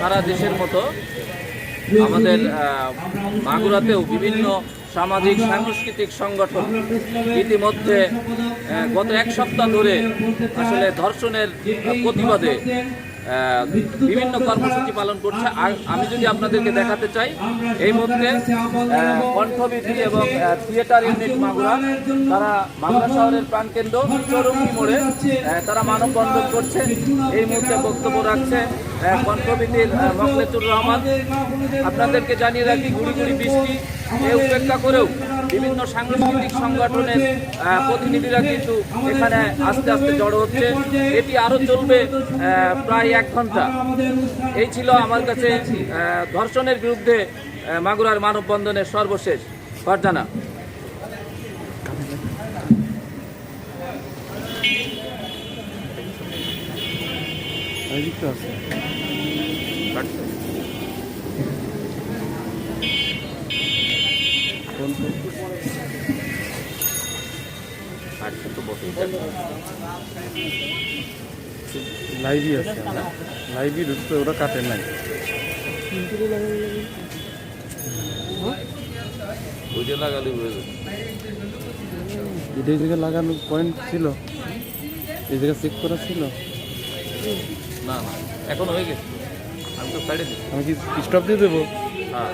সারা দেশের মতো আমাদের মাগুরাতেও বিভিন্ন সামাজিক সাংস্কৃতিক সংগঠন ইতিমধ্যে গত এক সপ্তাহ ধরে আসলে ধর্ষণের প্রতিবাদে বিভিন্ন কর্মসূচি পালন করছে। আমি যদি আপনাদেরকে দেখাতে চাই, এই মুহূর্তে কণ্ঠবিধি এবং থিয়েটার ইউনিট মাগুরা তারা মাগুরা শহরের প্রাণকেন্দ্র চৌরঙ্গি মোড়ে তারা মানববন্ধন করছে। এই মুহূর্তে বক্তব্য রাখছে কণ্ঠবিধির মখলেতুর রহমান। আপনাদেরকে জানিয়ে রাখি, গুড়ি গুড়ি বৃষ্টি উপেক্ষা করেও বিভিন্ন সাংস্কৃতিক সংগঠনের প্রতিনিধিরা কিন্তু এখানে আস্তে আস্তে জড়ো হচ্ছে। এটি আরও চলবে প্রায় 1 ঘন্টা। এই ছিল আমার কাছে ধর্ষণের বিরুদ্ধে মাগুরার মানববন্ধনের সর্বশেষ ঘটনা। লাইভই আছে, লাইভই ঢুকতে ওরা কাটে নাই। ওইটা লাগালে এই জায়গায় লাগানোর পয়েন্ট ছিল, এই জায়গায় চেক করা ছিল না, এখন হয়ে গেছে। আমি তো সাইডে দিই। আমি কি স্টপ দিয়ে দেবো? হ্যাঁ।